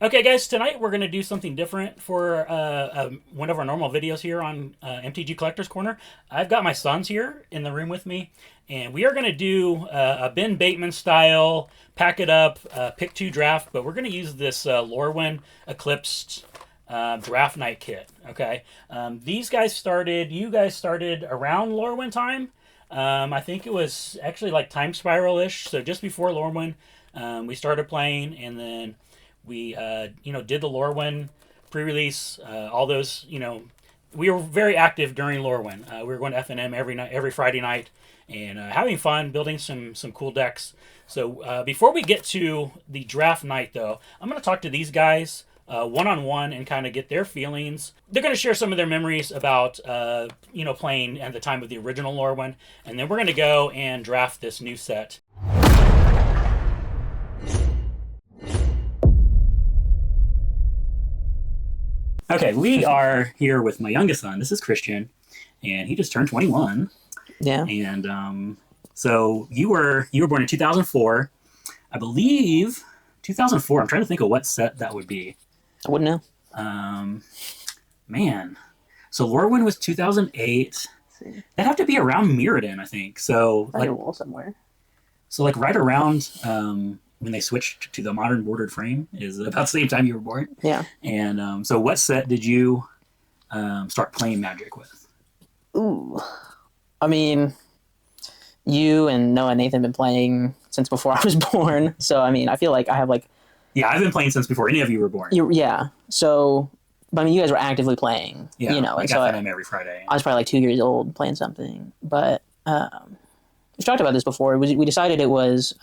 Okay, guys, tonight we're going to do something different for one of our normal videos here on MTG Collector's Corner. I've got my sons here in the room with me, and we are going to do a Ben Bateman style, pack it up, pick two draft, but we're going to use this Lorwyn Eclipsed Draft Night kit, okay? You guys started around Lorwyn time. I think it was actually like Time Spiral-ish, so just before Lorwyn, we started playing, and then we, did the Lorwyn pre-release. All those, we were very active during Lorwyn. We were going to F&M every night, every Friday night, and having fun, building some cool decks. So before we get to the draft night, though, I'm going to talk to these guys one-on-one and kind of get their feelings. They're going to share some of their memories about, playing at the time of the original Lorwyn, and then we're going to go and draft this new set. Okay, we are here with my youngest son. This is Christian, and he just turned 21. Yeah. And so you were born in 2004, I believe. 2004. I'm trying to think of what set that would be. I wouldn't know. Man. So Lorwyn was 2008. That'd have to be around Mirrodin, I think. So like a wall somewhere. So like right around when they switched to the modern bordered frame is about the same time you were born. Yeah. And so what set did you start playing Magic with? Ooh. I mean, you and Noah and Nathan have been playing since before I was born. So, I mean, I feel like I have like... Yeah, I've been playing since before any of you were born. Yeah. So, but I mean, you guys were actively playing. Yeah, and so I every Friday. I was probably like 2 years old playing something. But we've talked about this before. We decided it was...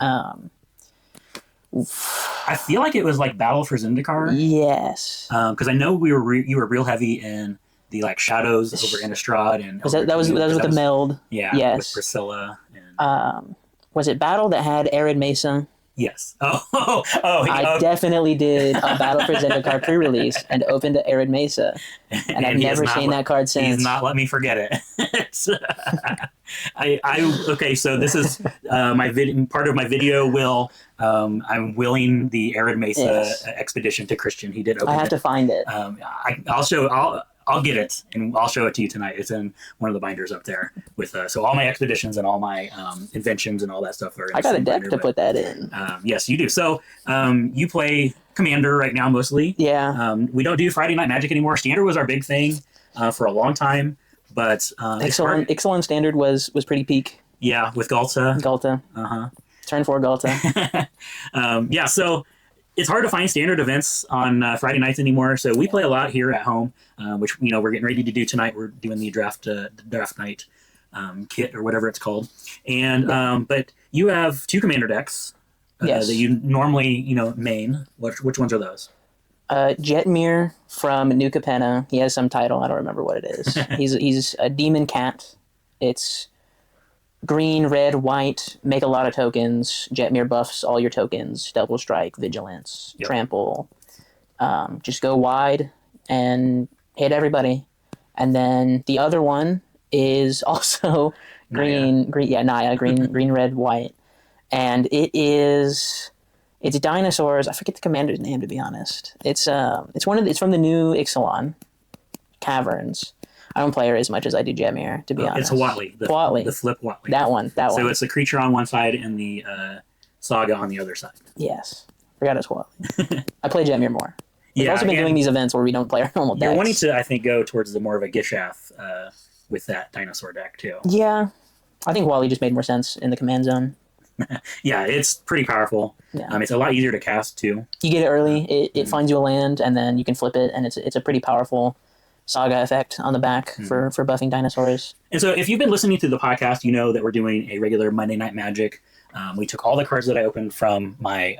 I feel like it was like Battle for Zendikar. Yes. Because I know you were real heavy in the like shadows over Innistrad and that was with the meld. Yeah. Yes. With Priscilla. And... was it Battle that had Arid Mesa? Yes. I definitely did a Battle for Zendikar pre-release and opened to Arid Mesa, and I've never seen that card since. He's not let me forget it. Okay. So this is part of my video. I'm willing the Arid Mesa expedition to Christian. He did open it. I have to find it. I'll get it and I'll show it to you tonight. It's in one of the binders up there with so all my expeditions and all my inventions and all that stuff are in I got a deck binder, to put that in. Yes, you do. So you play Commander right now mostly. Yeah. We don't do Friday Night Magic anymore. Standard was our big thing for a long time, but Ixalan Standard was pretty peak. Yeah, with Galta. Turn 4 Galta. Yeah, so it's hard to find standard events on Friday nights anymore, so we play a lot here at home, which we're getting ready to do tonight. We're doing the draft night kit or whatever it's called, and but you have two commander decks that you normally main. Which ones are those? Jetmir from New Capenna. He has some title. I don't remember what it is. he's a demon cat. It's green, red, white, make a lot of tokens. Jetmir buffs all your tokens. Double strike, vigilance, trample. Just go wide and hit everybody. And then the other one is also green, red, white. And it's dinosaurs. I forget the commander's name, to be honest. It's from the new Ixalan Caverns. I don't play her as much as I do Jetmir, to be honest. It's Watley. The flip Watley. That one. So it's a creature on one side and the saga on the other side. Yes. Forgot it's Watley. I play Jetmir more. We've also been doing these events where we don't play our normal decks. You're wanting to, I think, go towards the more of a Gishath with that dinosaur deck, too. Yeah. I think Wally just made more sense in the command zone. Yeah, it's pretty powerful. Yeah. It's a lot easier to cast, too. You get it early. It finds you a land, and then you can flip it, and it's a pretty powerful saga effect on the back for buffing dinosaurs. And so if you've been listening to the podcast, you know that we're doing a regular Monday Night Magic. We took all the cards that I opened from my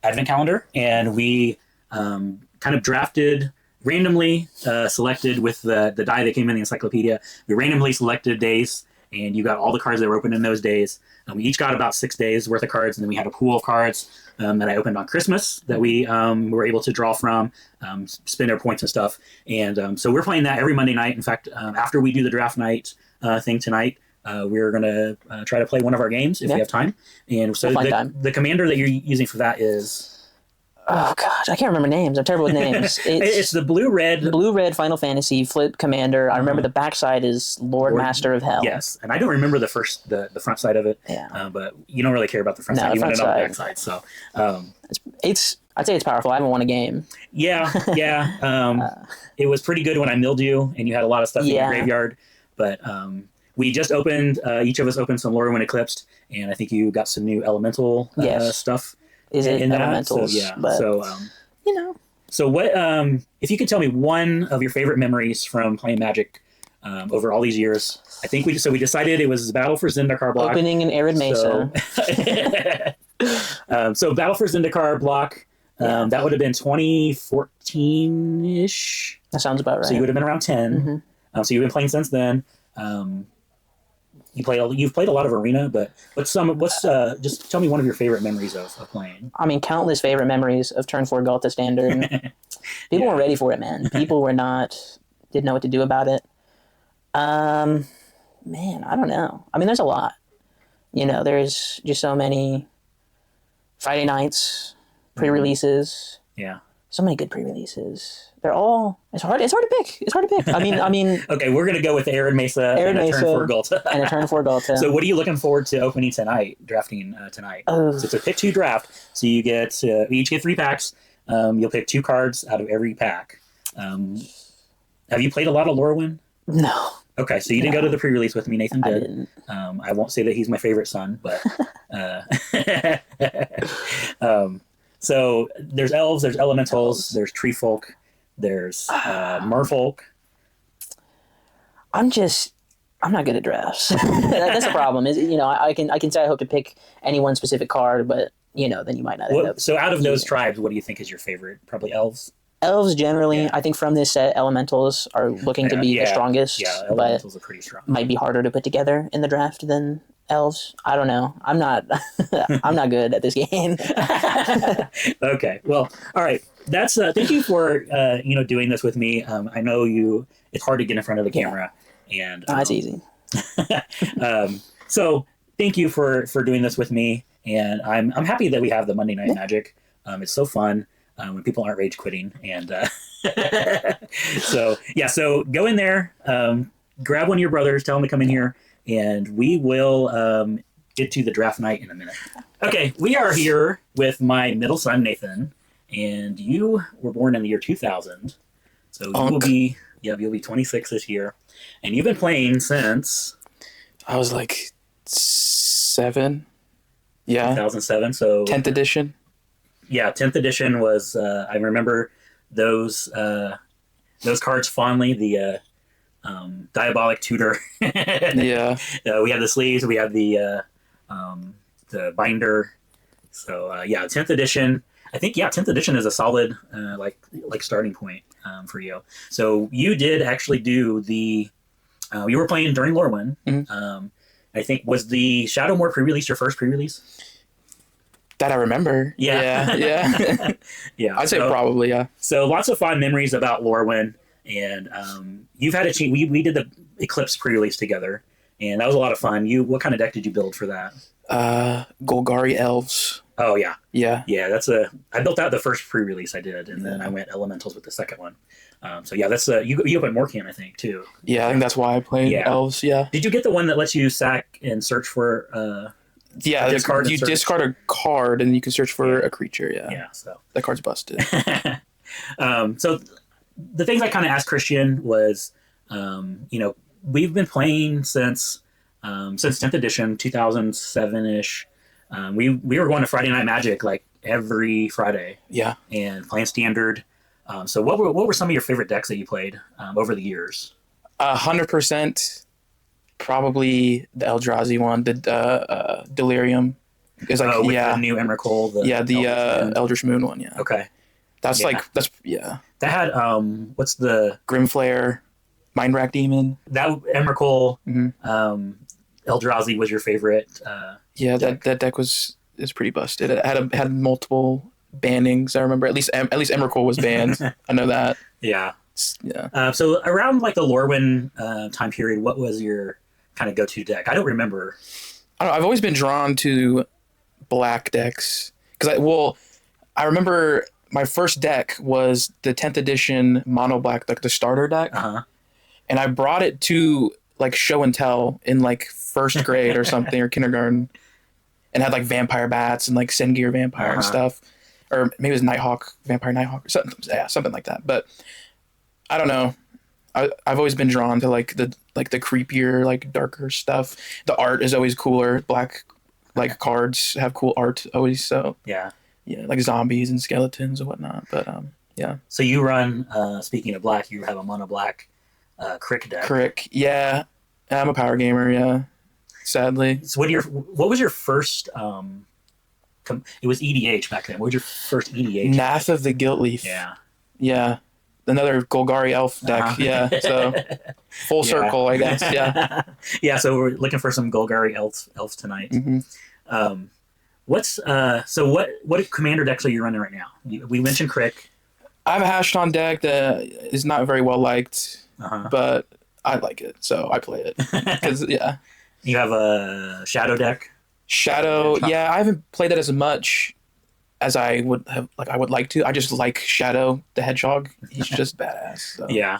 advent calendar, and we kind of drafted, randomly selected with the die that came in the encyclopedia. We randomly selected days, and you got all the cards that were opened in those days. We each got about 6 days worth of cards, and then we had a pool of cards that I opened on Christmas that we were able to draw from, spend our points and stuff. And so we're playing that every Monday night. In fact, after we do the draft night thing tonight, we're going to try to play one of our games if we have time. And so the commander that you're using for that is... Oh gosh, I can't remember names. I'm terrible with names. It's the blue-red. Blue-red Final Fantasy Flip Commander. I remember the backside is Lord Master of Hell. Yes, and I don't remember the front side of it. Yeah. But you don't really care about the front side. You want to know the back side. So I'd say it's powerful. I haven't won a game. Yeah. It was pretty good when I milled you, and you had a lot of stuff in your graveyard. But we just opened. Each of us opened some Lorwyn Eclipsed, and I think you got some new elemental stuff. Is it in elementals? So, yeah. But, you know. So what? If you could tell me one of your favorite memories from playing Magic over all these years, I think we decided it was Battle for Zendikar block. Opening in Arid Mesa. So Battle for Zendikar block. That would have been 2014-ish. That sounds about right. So you would have been around 10. Mm-hmm. So you've been playing since then. You've played a lot of Arena, but just tell me one of your favorite memories of playing. I mean, countless favorite memories of Turn 4 Galta Standard. People weren't ready for it, man. People didn't know what to do about it. Man, I don't know. I mean, there's a lot. There's just so many Friday nights, pre-releases. Yeah. So many good pre-releases. They're all. It's hard to pick. I mean. Okay, we're gonna go with Arid Mesa and a Turn 4 Galta. And a Turn 4 Galta. So, what are you looking forward to opening tonight? Drafting tonight. So it's a pick 2 draft. So we each get 3 packs. You'll pick 2 cards out of every pack. Have you played a lot of Lorwyn? No. Okay, so you didn't go to the pre-release with me. Nathan did. I didn't. I won't say that he's my favorite son, but. So there's elves, there's elementals, there's tree folk, there's merfolk. I'm not good at drafts. That's the problem. I can say I hope to pick any one specific card, but then you might not end up. So out of those tribes, what do you think is your favorite? Probably elves. Elves generally, I think from this set, elementals are looking to be the strongest. Yeah, elementals are pretty strong. Might be harder to put together in the draft than elves. I don't know. I'm not good at this game. Okay. Well, all right. That's thank you for doing this with me. I know it's hard to get in front of the camera, and it's easy. So thank you for doing this with me, and I'm happy that we have the Monday Night Magic. It's so fun when people aren't rage quitting, and so go in there, grab one of your brothers, tell them to come in here, and we will get to the draft night in a minute. Okay, we are here with my middle son, Nathan, and you were born in the year 2000. So you'll be 26 this year. And you've been playing since... I was like 7. Yeah. 2007, so... 10th edition. Yeah, 10th edition was... I remember those cards fondly, the... Diabolic Tutor. Yeah. We had the sleeves. We had the binder. So 10th edition. I think 10th edition is a solid like starting point for you. So you did actually do the. You were playing during Lorwyn. Mm-hmm. I think was the Shadowmoor pre-release your first pre-release? That I remember. Yeah. Yeah. Yeah. I'd say probably, yeah. So lots of fond memories about Lorwyn. And you've had a chance. We did the Eclipsed pre-release together, and that was a lot of fun. What kind of deck did you build for that? Golgari Elves. Oh yeah, yeah. I built out the first pre-release I did, and then I went Elementals with the second one. So that's you opened Morkian, I think, too. Yeah, I think that's why I played Elves. Yeah. Did you get the one that lets you sack and search for? Yeah, you discard a card and you can search for a creature. Yeah. Yeah. So that card's busted. So. The things I kind of asked Christian was, we've been playing since 10th edition, 2007-ish. We were going to Friday Night Magic like every Friday. Yeah. And playing Standard. So what were some of your favorite decks that you played over the years? 100% probably the Eldrazi one, the Delirium. It's like the new Emrakul. The Eldritch Moon one. Yeah. Okay. That's That had what's the Grimflare, Mindrack Demon. That Emrakul, Eldrazi was your favorite. Deck. that deck is pretty busted. It had multiple bannings. I remember at least Emrakul was banned. I know that. Yeah. Yeah. So around like the Lorwyn time period, what was your kind of go-to deck? I don't remember. I've always been drawn to black decks because I remember my first deck was the 10th edition mono black, like the starter deck, and I brought it to like show and tell in like first grade or something or kindergarten, and had like vampire bats and like Sengir vampire and stuff, or maybe it was Nighthawk, vampire Nighthawk or something, something like that. But I don't know. I've always been drawn to like the creepier, like darker stuff. The art is always cooler. Black like cards have cool art always. So yeah, like zombies and skeletons and whatnot. But yeah. So you run. Speaking of black, you have a mono black Crick deck. Crick, yeah. I'm a power gamer. Yeah, sadly. So what was your first? It was EDH back then. What was your first EDH? Nath of the Gilt Leaf. Yeah. Another Golgari elf deck. Yeah, so full circle, I guess. Yeah. Yeah, so we're looking for some Golgari elves tonight. What commander decks are you running right now? We mentioned Crick. I have a Hashed-On deck that is not very well liked, but I like it, so I play it. Because you have a Shadow deck. Shadow, yeah, I haven't played that as much as I would have, like I would like to. I just like Shadow the Hedgehog. He's just badass. So. Yeah.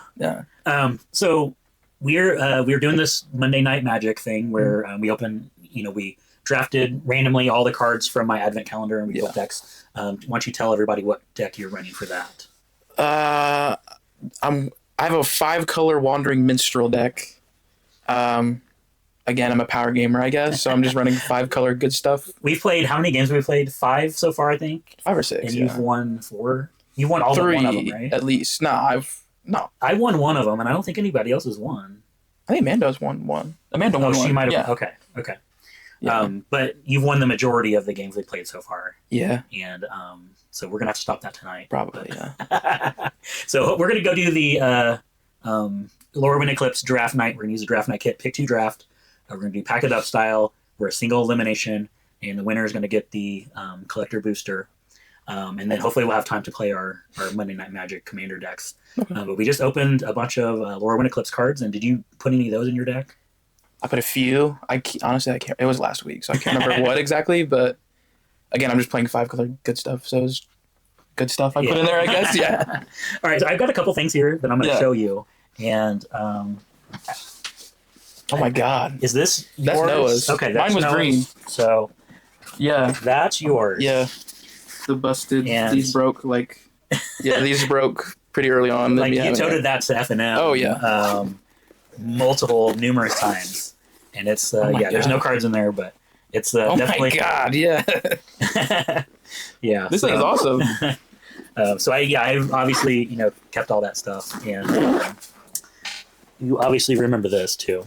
So we're doing this Monday Night Magic thing where we open. We drafted randomly all the cards from my advent calendar and we built decks. Why don't you tell everybody what deck you're running for that? I have a 5-color Wandering Minstrel deck. Again, I'm a power gamer, I guess, so I'm just running 5-color good stuff. We've played, how many games have we played? 5 so far, I think? 5 or 6, and you've won 4? You've won all 3, but one of them, right? At least. No. I won one of them, and I don't think anybody else has won. I think Amanda's won one. Amanda won one. Oh, she might have. Yeah. Okay. Yeah. But you've won the majority of the games we played so far. Yeah. And so we're going to have to stop that tonight. Probably, yeah. So we're going to go do the Lorwyn Eclipsed Draft Night. We're going to use a Draft Night kit, pick 2 draft. We're going to do Pack It Up style. We're a single elimination, and the winner is going to get the collector booster. And then hopefully we'll have time to play our Monday Night Magic commander decks. Okay. But we just opened a bunch of Lorwyn Eclipse cards, and did you put any of those in your deck? I put a few. Honestly, I can't. It was last week, so I can't remember what exactly. But again, I'm just playing 5-color good stuff, so it's good stuff I put in there, I guess. Yeah. All right, so I've got a couple things here that I'm going to show you, and oh my God, is this yours? That's Noah's. Okay, that's mine was Noah's. green. So yeah, that's yours. Yeah, the busted. And these broke these broke pretty early on. Like you toted that to F&M. Oh yeah. Numerous times, and it's there's no cards in there, but it's definitely. Oh my God, yeah. Yeah, this thing is awesome. So I've obviously kept all that stuff, and you obviously remember this too.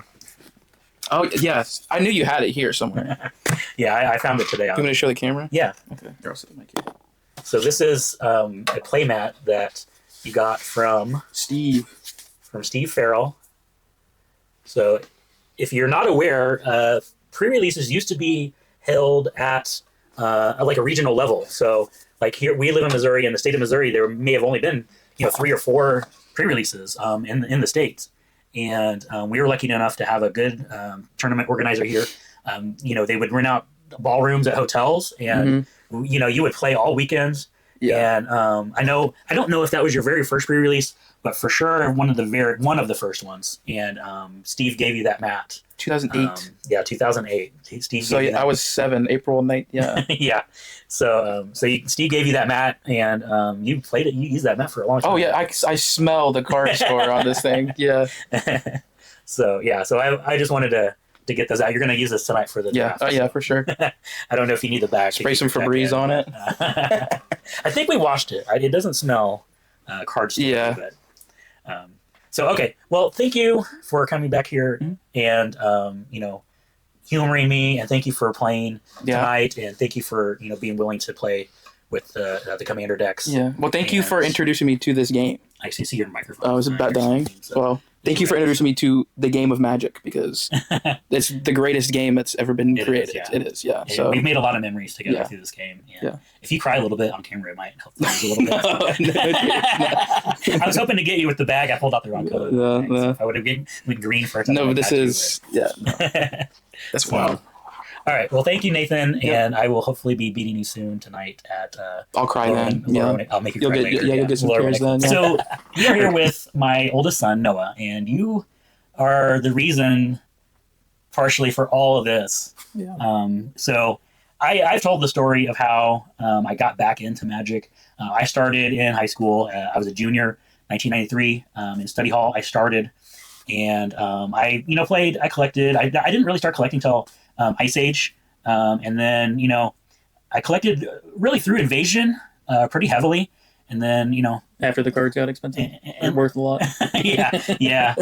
Oh yes, I knew you had it here somewhere. Yeah, I found it today. You want me to show the camera? Yeah. Okay. Here, I'll set my camera. So this is a playmat that you got from Steve Farrell. So if you're not aware, pre-releases used to be held at like a regional level. So like here, we live in Missouri. In the state of Missouri, there may have only been 3 or 4 pre-releases in the States. And we were lucky enough to have a good tournament organizer here. They would rent out ballrooms at hotels, and you would play all weekends. Yeah. And I don't know if that was your very first pre-release, but for sure one of the first ones. And Steve gave you that mat. 2008. 2008. Steve. So I was 7. April 9th. Yeah. Yeah. So Steve gave you that mat, and you played it. You used that mat for a long time. Oh yeah, I smell the card score on this thing. Yeah. So I just wanted to get those out. You're going to use this tonight for the draft. Yeah, for sure. I don't know if you need the bag. Spray some Febreze on it. I think we washed it. It doesn't smell card store. Yeah. But, so okay. Well, thank you for coming back here and humoring me, and thank you for playing tonight, and thank you for being willing to play with the commander decks. Yeah. Well, thank you for introducing me to this game. I actually see your microphone. I was about dying. Well, thank you for introducing me to the game of Magic, because it's the greatest game that's ever been created. It is, yeah. And so we've made a lot of memories together through this game. And if you cry a little bit on camera, it might help things a little bit. I was hoping to get you with the bag. I pulled out the wrong color. So I would have been green for a time. No, but this is that's wild. All right. Well, thank you, Nathan, and I will hopefully be beating you soon tonight at. I'll cry then. I'll make you You'll cry get, later. yeah, you'll get some tears then. Yeah. So we are here with my oldest son, Noah, and you are the reason, partially, for all of this. Yeah. So I've told the story of how I got back into Magic. I started in high school. I was a junior, 1993, in study hall. I started, and I played. I collected. I didn't really start collecting until Ice Age, and then I collected really through Invasion pretty heavily, and then After the cards got expensive and worth a lot. yeah.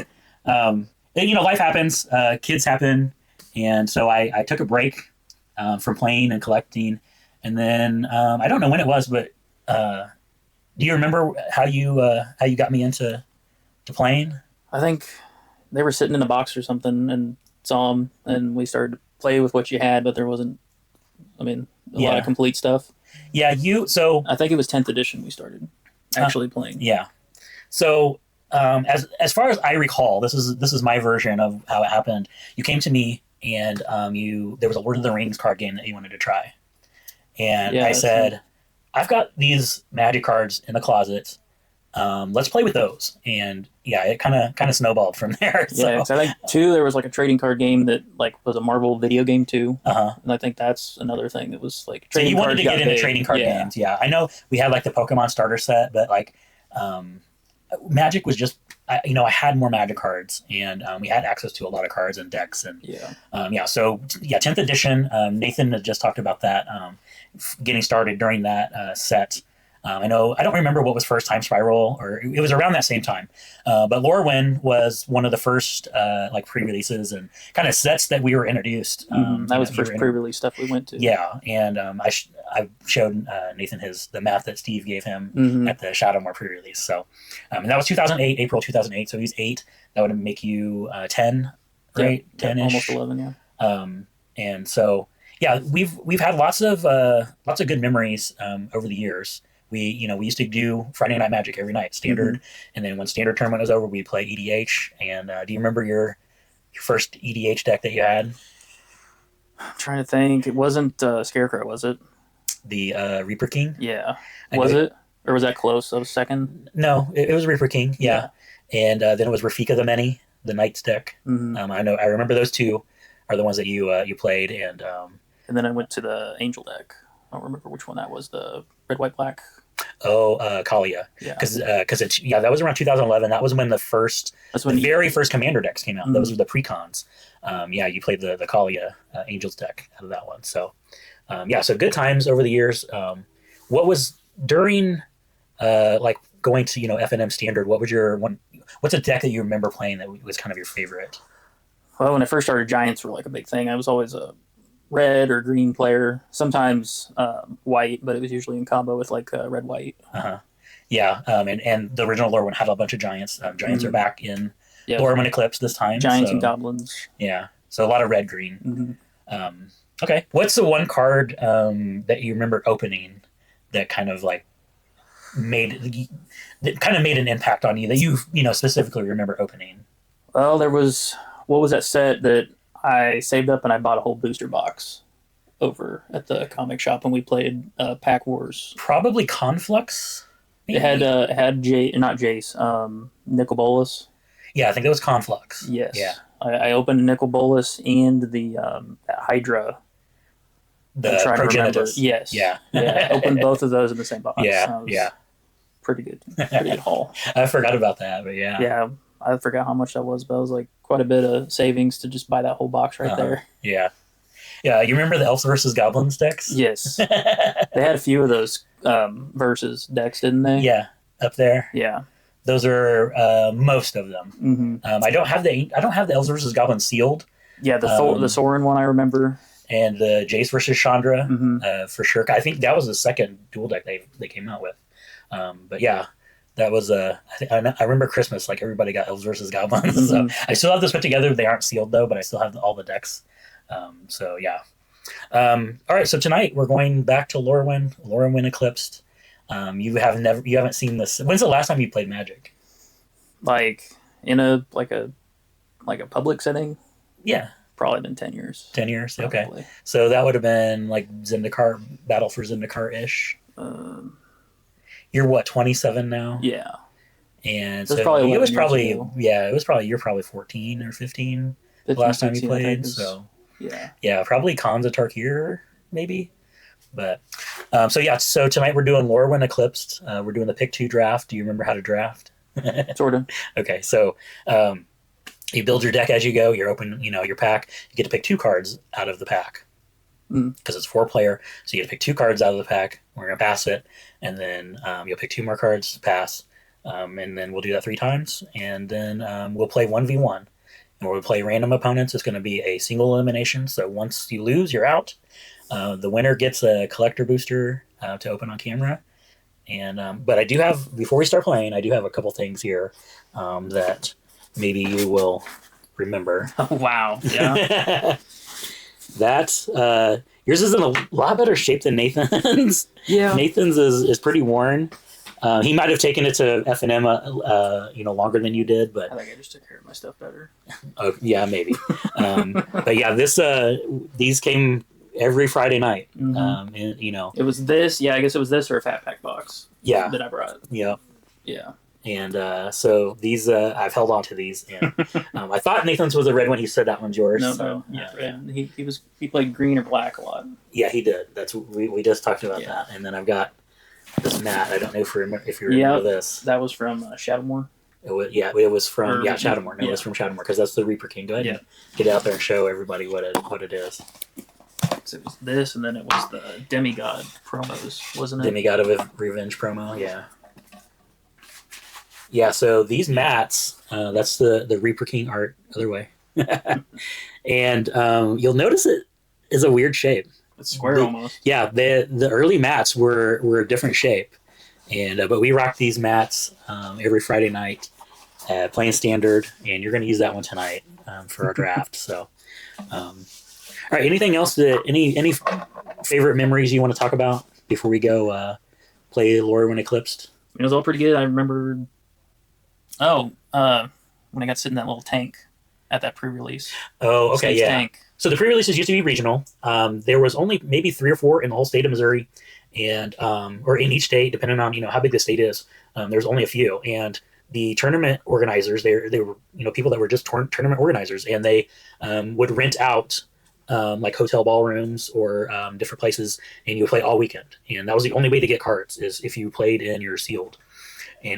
And, life happens, kids happen, and so I took a break from playing and collecting, and then I don't know when it was, but do you remember how you got me into playing? I think they were sitting in a box or something and saw them, and we started to play with what you had, but there wasn't, a lot of complete stuff. Yeah, so I think it was 10th edition we started actually playing. Yeah. So as far as I recall, this is my version of how it happened. You came to me and there was a Lord of the Rings card game that you wanted to try, and I said, I've got these Magic cards in the closet. Let's play with those. And yeah, it kind of snowballed from there. So. Yeah, because I think too there was like a trading card game that was a Marvel video game too, and I think that's another thing that was like. So you wanted to get into trading card games, yeah? I know we had like the Pokemon starter set, but like Magic was just I had more Magic cards, and we had access to a lot of cards and decks, and So 10th edition. Nathan had just talked about that. Getting started during that set. I don't remember what was first time Spiral, or it was around that same time. But Lorwyn was one of the first pre-releases and kind of sets that we were introduced. That was the first pre-release stuff we went to. Yeah, and I showed Nathan the map that Steve gave him at the Shadowmoor pre-release. So and that was 2008, April 2008. So he's 8. That would make you 10, right? 10-ish. Almost 11, yeah. And so we've had lots of good memories over the years. We used to do Friday Night Magic every night, standard, and then when standard tournament was over, we'd play EDH. And do you remember your first EDH deck that you had? I'm trying to think. It wasn't Scarecrow, was it? The Reaper King? Yeah. Was it? Or was that close? That was second? No, it was Reaper King, yeah. And then it was Rafika the Many, the Knights deck. I remember those two are the ones that you played. And then I went to the Angel deck. I don't remember which one that was, the red, white, black. Oh, Kalia. Yeah. Because that was around 2011. That was when the very first Commander decks came out. Those were the pre-cons. You played the Kalia Angels deck out of that one. So, so good times over the years. What was during, going to, FNM Standard, what was what's a deck that you remember playing that was kind of your favorite? Well, when I first started, Giants were like a big thing. I was always a red or green player, sometimes white, but it was usually in combo with red white. And the original Lorwyn had a bunch of giants. Giants are back in Lorwyn Eclipsed this time. Giants and goblins. Yeah, so a lot of red green. Okay, what's the one card that you remember opening that kind of made an impact on you that you specifically remember opening? Well, what was that set that I saved up and I bought a whole booster box over at the comic shop when we played Pack Wars. Probably Conflux. Maybe? It had not Jace, Nicol Bolas. Yeah, I think it was Conflux. Yes. Yeah. I opened Nicol Bolas and the Hydra. The Progenitus. Yes. Yeah. I opened both of those in the same box. Yeah. Pretty good haul. I forgot about that, but yeah. Yeah. I forgot how much that was, but it was quite a bit of savings to just buy that whole box right there. Yeah. Yeah, you remember the Elves versus Goblins decks? Yes. They had a few of those versus decks, didn't they? Yeah, up there. Yeah. Those are most of them. I don't have the Elves versus Goblins sealed. Yeah, the Sorin one I remember. And the Jace versus Chandra, for sure. I think that was the second dual deck they came out with. But yeah. That was I remember Christmas, everybody got Elves versus Goblins. So I still have this put together. They aren't sealed though, but I still have all the decks. So yeah. All right. So tonight we're going back to Lorwyn Eclipsed. You haven't seen this. When's the last time you played Magic? In a public setting? Yeah. probably been 10 years. 10 years? Probably. Okay. So that would have been like Zendikar, Battle for Zendikar-ish. You're what, 27 now? Yeah. And That's so probably it was 11 probably, years ago. you're probably 14 or 15 the 15, last time you 16, I think played. is- So Yeah. yeah, probably Khans of Tarkir, maybe. But so tonight we're doing Lorwyn Eclipsed. We're doing the pick 2 draft. Do you remember how to draft? Sort of. Okay, so you build your deck as you go. You're open, your pack. You get to pick 2 cards out of the pack because it's 4-player. So you get to pick 2 cards out of the pack. We're gonna pass it, and then you'll pick 2 more cards, pass, and then we'll do that 3 times, and then we'll play 1v1. And we'll play random opponents. It's going to be a single elimination. So once you lose, you're out. The winner gets a collector booster to open on camera. And but I do have, before we start playing, I do have a couple things here that maybe you will remember. Oh, wow. Yeah. That yours is in a lot better shape than Nathan's. Yeah. Nathan's is pretty worn. He might have taken it to F&M, longer than you did, but I think I just took care of my stuff better. oh, yeah, maybe. But yeah, these came every Friday night. Mm-hmm. And It was this. Yeah, I guess it was this or a Fat Pack box. Yeah. That I brought. Yeah. Yeah. And so these, I've held on to these. And I thought Nathan's was a red one. He said that one's yours. No, so, no. Yeah, red. He played green or black a lot. Yeah, he did. That's we just talked about that. And then I've got this mat. I don't know if you remember this. That was from Shadowmoor. It was from Shadowmoor. No, it was from Shadowmoor because that's the Reaper King. Go ahead and get out there and show everybody what it is. So it was this, and then it was the Demigod promos, wasn't it? Demigod of Revenge promo, yeah. Yeah, so these mats, that's the Reaper King art, other way. And you'll notice it is a weird shape. It's square almost. Yeah, the early mats were a different shape. And but we rock these mats every Friday night playing Standard, and you're going to use that one tonight for our draft. So, all right, anything else, any favorite memories you want to talk about before we go play Lorwyn Eclipsed? It was all pretty good. I remember when I got to sit in that little tank at that pre-release. Oh, okay, State's yeah. Tank. So the pre-releases used to be regional. There was only maybe 3 or 4 in the whole state of Missouri, and or in each state, depending on how big the state is. There's only a few, and the tournament organizers, they were people that were just tournament organizers, and they would rent out like hotel ballrooms or different places, and you would play all weekend. And that was the only way to get cards, is if you played in your sealed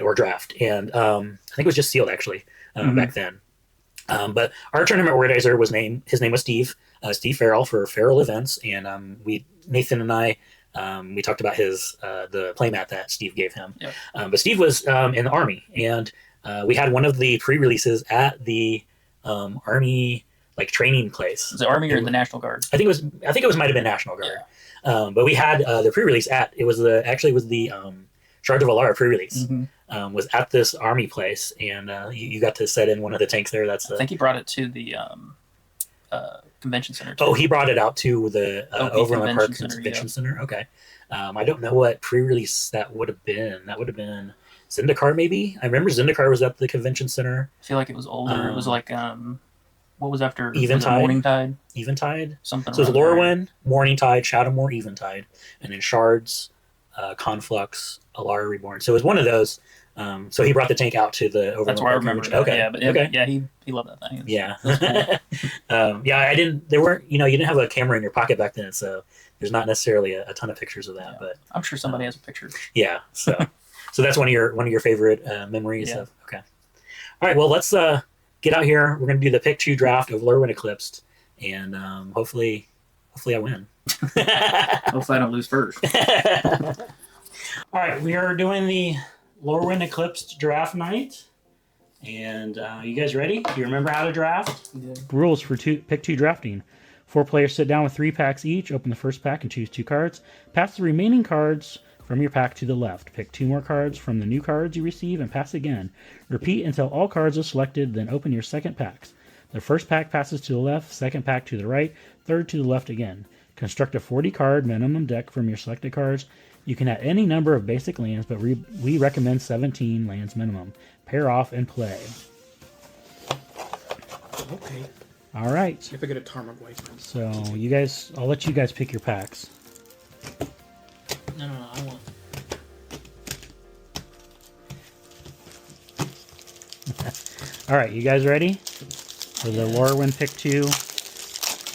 or draft. And I think it was just sealed actually back then. But our tournament organizer his name was Steve Farrell for Farrell Events, and Nathan and I we talked about the playmat that Steve gave him. Yep. But Steve was in the Army, and we had one of the pre-releases at the Army like training place. Was it Army or the National Guard? I think it might have been National Guard. Yeah. But we had the pre-release the Shards of Alara pre-release. Mm-hmm. Was at this Army place, and you got to set in one of the tanks there. I think he brought it to the convention center too. Oh, he brought it out to the Overland Park Convention Center. Okay. I don't know what pre-release that would have been. That would have been Zendikar, maybe. I remember Zendikar was at the convention center. I feel like it was older. It was like what was after Eventide? Morningtide? Eventide? Something. So it was Lorwyn, Morningtide, Shadowmoor, Eventide, and then Shards, Conflux, Alara Reborn. So it was one of those. So he brought the tank out to the Overland That's where I Park remember. Okay. Yeah, but okay. Yeah, he loved that thing. Yeah. Cool. Yeah, I didn't. There weren't. You didn't have a camera in your pocket back then, so there's not necessarily a ton of pictures of that. Yeah. But I'm sure somebody has a picture. Yeah. So that's one of your favorite memories. Yeah. Okay. All right. Well, let's get out here. We're gonna do the pick 2 draft of Lorwyn Eclipsed, and hopefully I win. Hopefully I don't lose first. All right, we are doing the Lorwyn Eclipsed Draft Night. And you guys ready? Do you remember how to draft? Yeah. Rules for pick 2 drafting. 4 players sit down with 3 packs each. Open the first pack and choose 2 cards. Pass the remaining cards from your pack to the left. Pick 2 more cards from the new cards you receive and pass again. Repeat until all cards are selected, then open your second packs. The first pack passes to the left, second pack to the right, third to the left again. Construct a 40-card minimum deck from your selected cards. You can add any number of basic lands, but we recommend 17 lands minimum. Pair off and play. Okay. All right. If I get a Tarmogoyf. So you guys, I'll let you guys pick your packs. No, I want. All right, you guys ready for the Lorwyn Pick 2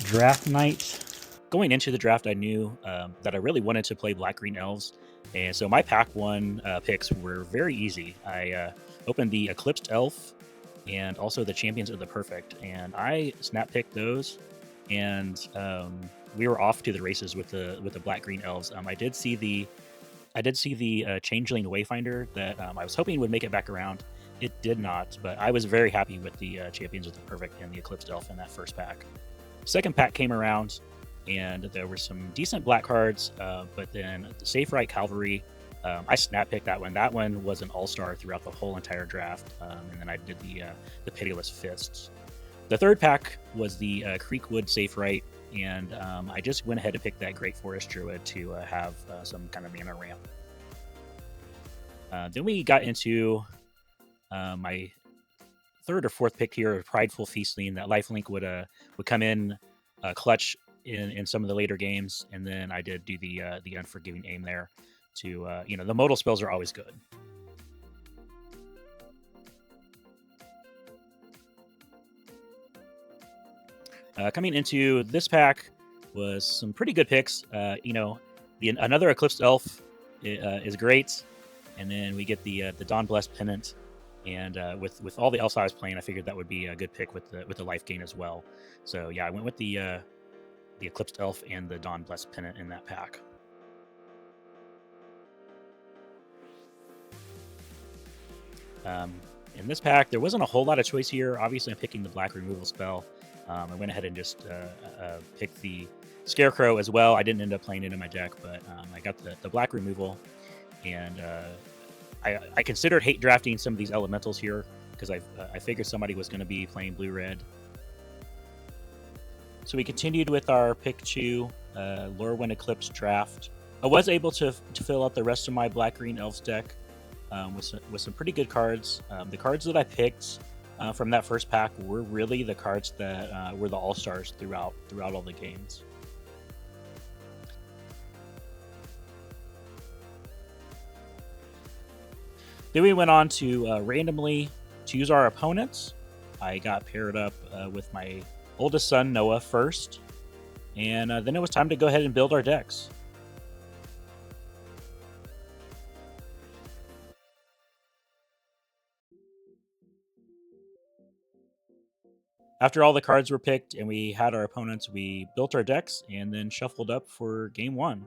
Draft Night? Going into the draft, I knew that I really wanted to play Black-Green Elves, and so my Pack 1 picks were very easy. I opened the Eclipsed Elf and also the Champions of the Perfect, and I snap picked those, and we were off to the races with the Black-Green Elves. I did see the Changeling Wayfinder that I was hoping would make it back around. It did not, but I was very happy with the Champions of the Perfect and the Eclipsed Elf in that first pack. Second pack came around, and there were some decent black cards, but then the Safe Right Cavalry, I snap picked that one. That one was an all-star throughout the whole entire draft, and then I did the Pitiless Fists. The third pack was the Creekwood Safe Right, and I just went ahead and picked that Great Forest Druid to have some kind of mana ramp. Then we got into my third or fourth pick here, Prideful Feastling. That lifelink would come in clutch in some of the later games, and then I did do the Unforgiving Aim there. To the modal spells are always good. Coming into this pack was some pretty good picks. Another Eclipsed Elf is great, and then we get the Dawn Blessed Pennant. And with all the elves I was playing, I figured that would be a good pick with the life gain as well. So yeah, I went with the Eclipsed Elf and the Dawn Blessed Pennant in that pack. In this pack, there wasn't a whole lot of choice here. Obviously, I'm picking the black removal spell. I went ahead and just picked the Scarecrow as well. I didn't end up playing it in my deck, but I got the black removal, and I considered hate drafting some of these elementals here because I figured somebody was going to be playing blue-red. So we continued with our pick 2, Lorwyn Eclipse draft. I was able to fill out the rest of my black-green elves deck with some pretty good cards. The cards that I picked from that first pack were really the cards that were the all-stars throughout all the games. Then we went on to randomly choose our opponents. I got paired up with my oldest son, Noah, first. And then it was time to go ahead and build our decks. After all the cards were picked and we had our opponents, we built our decks and then shuffled up for game 1.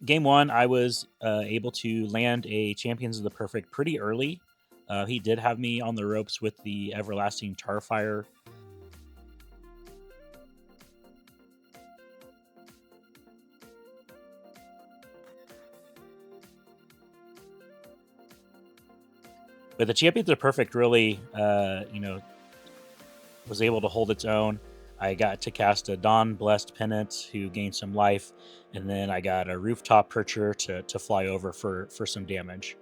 Game 1, I was able to land a Champions of the Perfect pretty early. He did have me on the ropes with the Everlasting Tarfire. But the Champions of the Perfect really, was able to hold its own. I got to cast a Dawn Blessed Pennant who gained some life, and then I got a Rooftop Percher to fly over for some damage.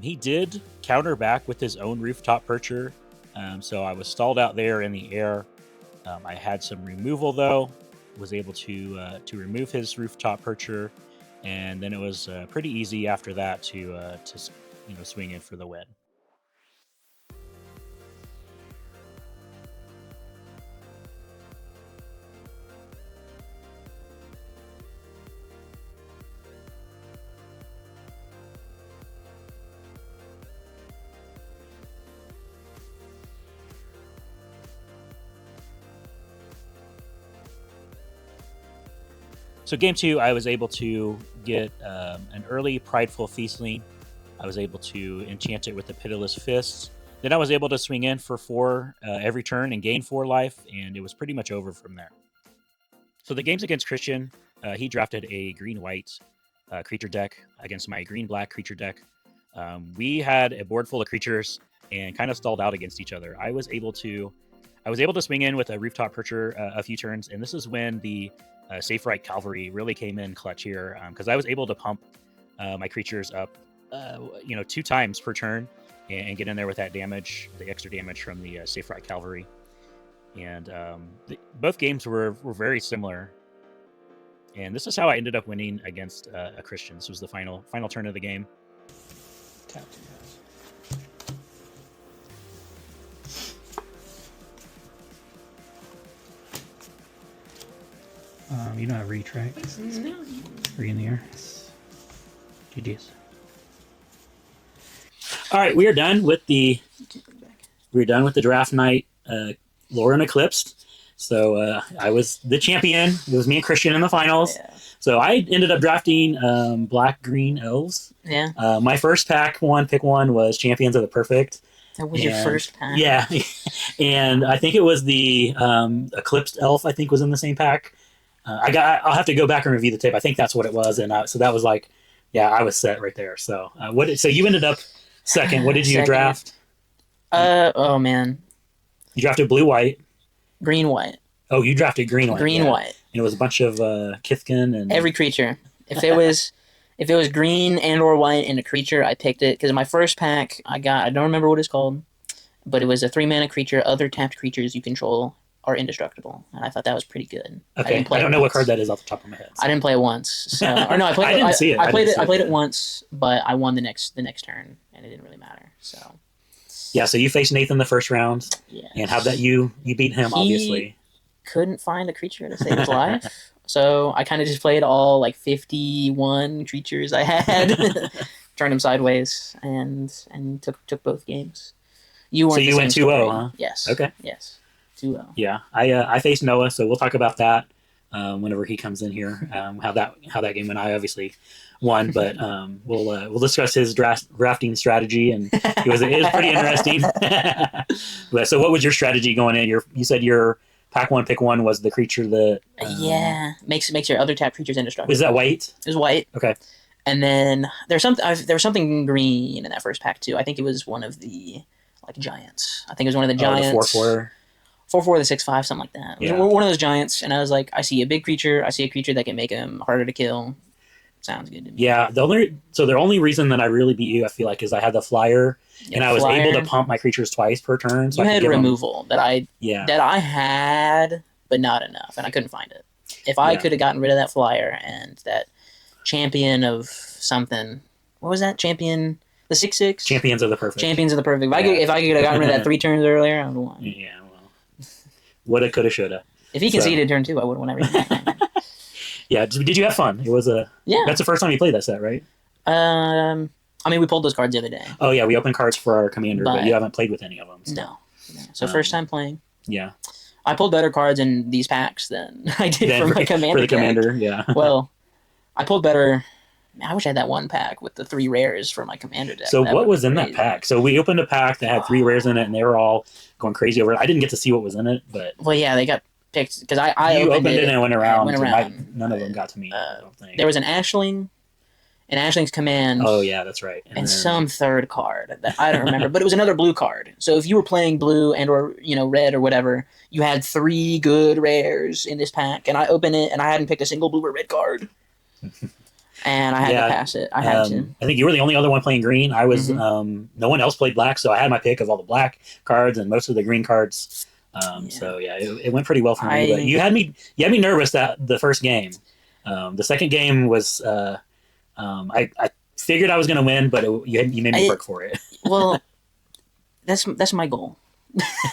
He did counter back with his own Rooftop Percher, so I was stalled out there in the air. I had some removal though, was able to remove his Rooftop Percher, and then it was pretty easy after that to swing in for the win. So game 2, I was able to get an early Prideful Feastling. I was able to enchant it with the Pitiless Fists. Then I was able to swing in for 4 every turn and gain 4 life, and it was pretty much over from there. So the games against Christian, he drafted a green-white creature deck against my green-black creature deck. We had a board full of creatures and kind of stalled out against each other. I was able to I was able to swing in with a rooftop percher a few turns, and this is when the Safe Right Cavalry really came in clutch here, because I was able to pump my creatures up, 2 times per turn, and get in there with that damage, the extra damage from the Safe Right Cavalry. And both games were very similar. And this is how I ended up winning against a Christian. This was the final turn of the game. Tap 2 guys. You know how to reach, right? No. Are you in the air? GG's. All right, we are done with the draft night. Lorwyn Eclipsed. So I was the champion. It was me and Christian in the finals. Yeah. So I ended up drafting black green elves. Yeah. My first pick one was Champions of the Perfect. That was your first pack. Yeah. And I think it was the Eclipsed elf. I think was in the same pack. I'll have to go back and review the tape. I think that's what it was. And so that was like, yeah, I was set right there. So so you ended up second. What did you draft? Oh man. You drafted blue white. Green white. Oh, you drafted green white. Green white. And it was a bunch of Kithkin and every creature. If it was green and or white and a creature, I picked it because my first pack I don't remember what it's called, but it was a 3-mana creature. Other tapped creatures you control are indestructible, and I thought that was pretty good. Okay, I don't know what card that is off the top of my head. So. I didn't play it once. So, or no, I played. I didn't see it. I played it once, but I won the next turn, and it didn't really matter. So. Yeah, so you faced Nathan the first round, yes. And how that you beat him, obviously. Couldn't find a creature to save his life, so I kind of just played all like 51 creatures I had, turned him sideways, and took both games. You went 2-0, huh? Yes. Okay. Yes. 2-0. Yeah, I faced Noah, so we'll talk about that whenever he comes in here. How that game went. I obviously won, but we'll discuss his drafting strategy, and it was pretty interesting. But so, what was your strategy going in? You said your pack one, pick one was the creature that makes your other tap creatures indestructible. Was that white? It was white. Okay. And then there was something green in that first pack too. I think it was one of the giants. I think it was one of the giants. The 4/4. 4/4, the 6/5, something like that. It was one of those giants, and I was like, I see a big creature. I see a creature that can make him harder to kill. Sounds good to me. Yeah, the only reason that I really beat you, I feel like, is I had the flyer, and I was able to pump my creatures twice per turn. So you had removal that I had, but not enough, and I couldn't find it. If I could have gotten rid of that flyer and that champion of something, what was that champion? The 6/6 Champions of the Perfect. Champions of the Perfect. If I could have gotten rid of that 3 turns earlier, I would have won. Yeah, well, woulda, coulda, shoulda. If he conceded turn 2, I would have won everything. Yeah, did you have fun? It was that's the first time you played that set, right? I mean, we pulled those cards the other day. Oh yeah, we opened cards for our commander, but you haven't played with any of them. So. No. So first time playing. Yeah. I pulled better cards in these packs than I did for my commander. For the commander, yeah. Well, I pulled better. I wish I had that one pack with the 3 rares for my commander deck. So what was in that pack? So we opened a pack that had 3 rares in it, and they were all going crazy over it. I didn't get to see what was in it, but well, yeah, they got picked because I opened it and went around. None of them got to me. I don't think. There was an Ashling. An Ashling's Command. Oh yeah, that's right. And some third card that I don't remember, but it was another blue card. So if you were playing blue and or red or whatever, you had 3 good rares in this pack, and I opened it and I hadn't picked a single blue or red card, and I had to pass it. I had to. I think you were the only other one playing green. I was. No one else played black, so I had my pick of all the black cards and most of the green cards. So yeah, it went pretty well for me. But you had me nervous that the first game. The second game was. I figured I was going to win, but you made me work for it. Well, that's my goal.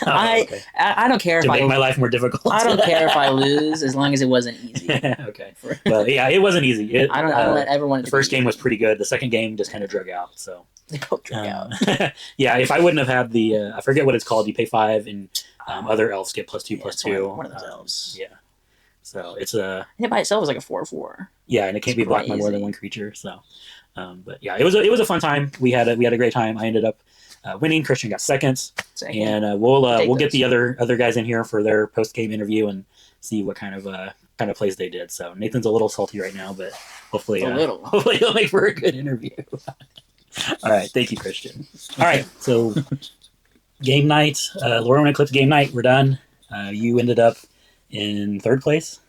Okay. I don't care to make my life more difficult. I don't care if I lose as long as it wasn't easy. Okay. Well, yeah, it wasn't easy. I don't ever want it. The first game was pretty good. The second game just kind of drug out. So they both drug out. Yeah, if I wouldn't have had the I forget what it's called. You pay 5 and other elves get +2/+2. One of those elves. Yeah. So it's it by itself is like a 4/4. Yeah, and it can't be blocked by more than one creature. So, but yeah, it was a fun time. We had a great time. I ended up winning. Christian got second. And we'll get the other guys in here for their post game interview and see what kind of plays they did. So Nathan's a little salty right now, but hopefully he'll make for a good interview. All right, thank you, Christian. All right, so game night, Lorwyn Eclipse game night. We're done. You ended up in third place.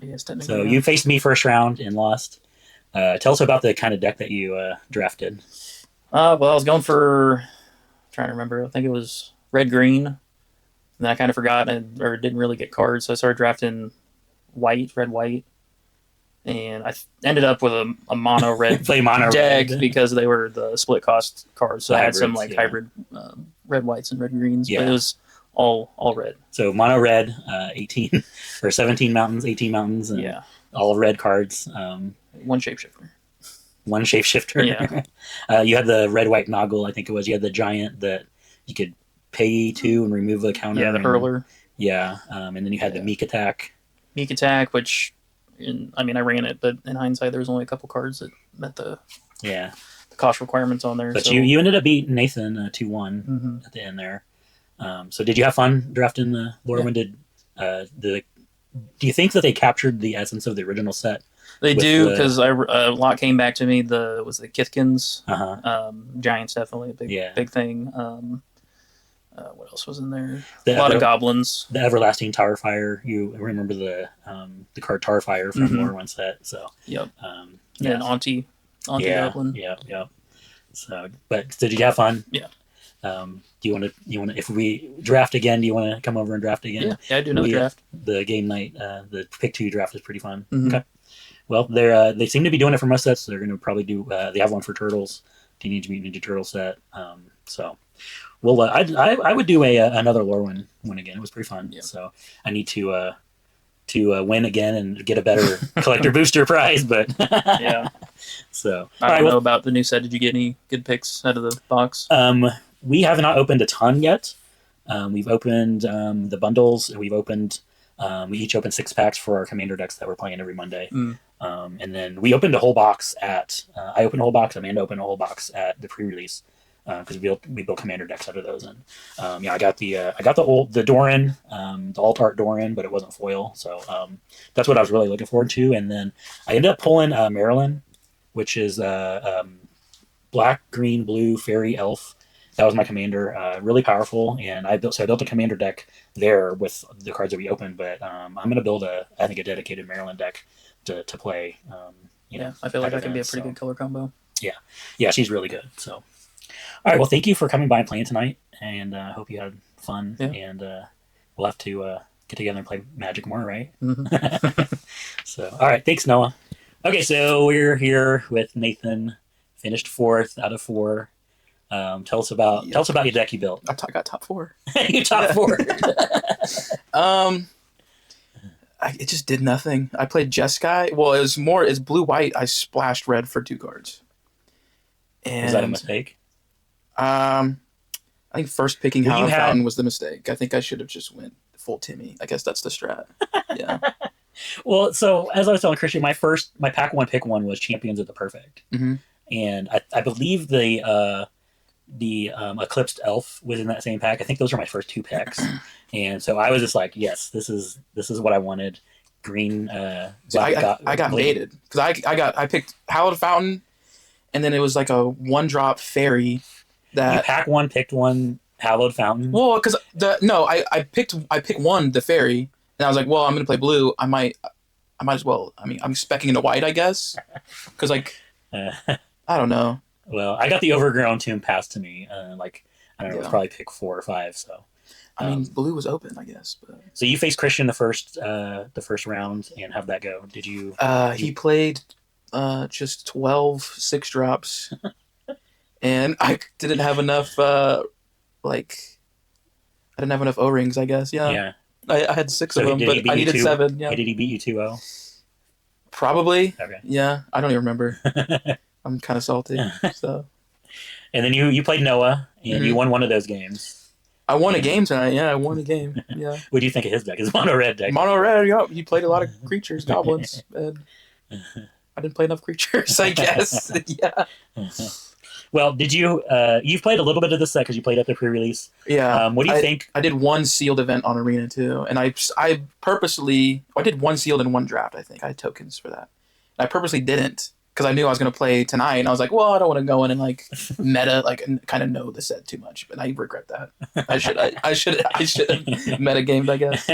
Yes, technically. So you faced me first round and lost. Tell us about the kind of deck that you drafted. Well, I was going for, trying to remember, I think it was red-green. And then I kind of forgot or didn't really get cards, so I started drafting red-white. And I ended up with a mono red Play mono deck red. because they were the split cost cards. So I had some Hybrids, hybrid red whites and red greens, Yeah. but it was all red. So mono red, 18 or 17 mountains, 18 mountains, and Yeah, all red cards. one shapeshifter. One shapeshifter. Yeah. You had the red white Noggle, I think it was. You had the giant that you could pay to and remove the counter. Yeah, the hurler. Yeah, and then you had the meek attack. Meek attack, which I ran it, but in hindsight, there was only a couple cards that met the cost requirements on there. But so. you ended up beating Nathan 2-1 at the end there. So did you have fun drafting the Lorwyn? Yeah. Do you think that they captured the essence of the original set? They do, because a lot came back to me. Was the Kithkins, giants, definitely a big thing. What else was in there? A lot of goblins. The Everlasting Tarfire. You remember the card Tarfire from Lorwyn set. So yep. And Auntie Goblin. Yeah. So, did you have fun? Yeah. Do you want to? If we draft again, do you want to come over and draft again? Yeah, I do another draft. The game night, the pick 2 draft is pretty fun. Mm-hmm. Okay. Well, they seem to be doing it for most sets. So they're going to probably do. They have one for Turtles, Teenage Mutant Ninja Turtle set. So, well, I would do another Lorwyn one again. It was pretty fun. Yeah. So I need to win again and get a better collector booster prize. But yeah. So I don't know about the new set. Did you get any good picks out of the box? We have not opened a ton yet. We've opened the bundles, and we each opened 6 packs for our commander decks that we're playing every Monday. And then we opened a whole box I opened a whole box, Amanda opened a whole box at the pre-release, because we built commander decks out of those. And I got the Doran, the alt art Doran, but it wasn't foil. So that's what I was really looking forward to. And then I ended up pulling Marilyn, which is black, green, blue, fairy, elf. That was my commander, really powerful, and I built a commander deck there with the cards that we opened. But I'm going to build a dedicated Maryland deck to play. I feel like that can be a pretty good color combo. Yeah, she's really good. So, all right, well, thank you for coming by and playing tonight, and I hope you had fun. Yeah. And we'll have to get together and play Magic more, right? Mm-hmm. So, all right, thanks, Noah. Okay, so we're here with Nathan, finished 4th out of 4. Tell us about your deck you built. I got top 4. You top 4. It just did nothing. I played Jeskai. Well, it's blue-white. I splashed red for 2 cards. And, was that a mistake? I think first picking Hallowed Fountain was the mistake. I think I should have just went full Timmy. I guess that's the strat. Yeah. Well, so as I was telling Christian, my pack 1 pick 1 was Champions of the Perfect. Mm-hmm. And I believe the Eclipsed Elf was in that same pack. I think those were my first 2 picks. And so I was just like, yes, this is what I wanted. Green. So I got baited because I picked Hallowed Fountain, and then it was like a 1-drop fairy that you pack 1 picked 1 Hallowed Fountain. Well, because I picked 1 the fairy, and I was like, well, I'm gonna play blue. I might as well. I mean, I'm specking into white, I guess, because I don't know. Well, I got the Overgrown Tomb passed to me. I don't know, it was probably pick 4 or 5. So, I mean, blue was open, I guess. But. So you faced Christian the first round, and how'd that go? Did you? He played just 12 6-drops, and I didn't have enough. I didn't have enough O-rings, I guess. Yeah. Yeah. I had 6 of them, but I needed 7. Yeah. Did he beat you 2-0? Probably. Okay. Yeah, I don't even remember. I'm kind of salty. So. And then you played Noah, and you won one of those games. I won a game tonight. Yeah, I won a game. Yeah. What do you think of his deck? His mono red deck. Mono red. Yeah, he played a lot of creatures, goblins, and I didn't play enough creatures, I guess. Yeah. Well, did you? You've played a little bit of this set because you played at the pre-release. Yeah. What do you think? I did 1 sealed event on Arena too, and I purposely I did 1 sealed and 1 draft. I think I had tokens for that. I purposely didn't because I knew I was going to play tonight, and I was like, well, I don't want to go in and like meta, like, and kind of know the set too much. But I regret that. I should have meta gamed, I guess.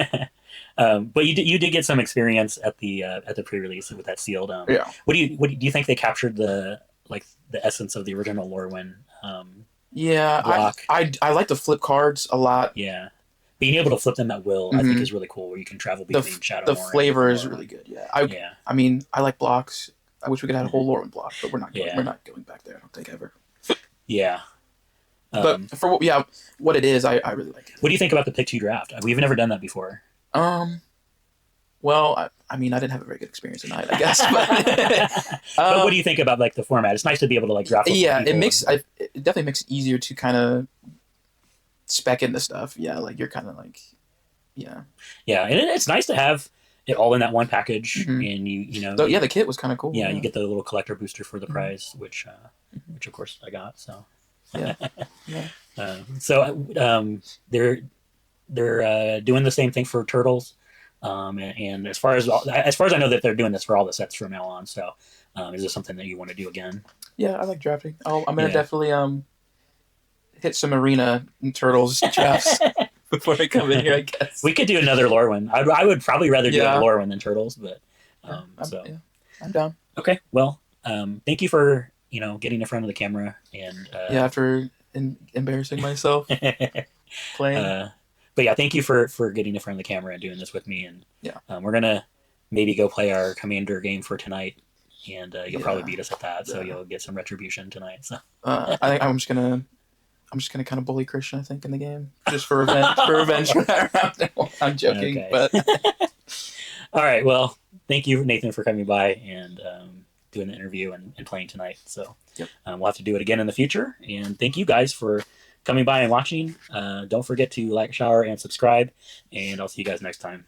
But you did get some experience at the pre-release with that sealed. Yeah. What do you think they captured the essence of the original Lorwyn? Yeah, block? I like to flip cards a lot. Yeah. Being able to flip them at will, I think, is really cool. Where you can travel between Shadowmoor. The flavor is really good. Yeah. I mean, I like blocks. I wish we could have a whole Lorwyn block, but we're not going back there. I don't think ever. Yeah. But for what it is, I really like it. What do you think about the pick 2 draft? We've never done that before. Well, I mean, I didn't have a very good experience tonight, I guess. But what do you think about like the format? It's nice to be able to like draft. Yeah, it definitely makes it easier to kind of spec into stuff. Yeah, like you're kind of like, yeah, and it's nice to have it all in that one package, and you know. The kit was kind of cool. Yeah, you get the little collector booster for the prize, which of course I got. So yeah. They're doing the same thing for Turtles. And as far as I know, that they're doing this for all the sets from now on. So, is this something that you want to do again? Yeah, I like drafting. I'm gonna definitely hit some arena and Turtles drafts before I come in here. I guess we could do another Lorwyn. I would probably rather do a Lorwyn than Turtles, but I'm down. Okay, well, thank you for getting in front of the camera and after embarrassing myself playing. But yeah, thank you for getting in front of the camera and doing this with me. And we're gonna maybe go play our Commander game for tonight, and you'll probably beat us at that. So you'll get some retribution tonight. So I think I'm just gonna kind of bully Christian. I think in the game just for revenge. I'm joking, but all right. Well, thank you, Nathan, for coming by and doing the interview and playing tonight. So we'll have to do it again in the future. And thank you guys for coming by and watching. Don't forget to like, shower, and subscribe, and I'll see you guys next time.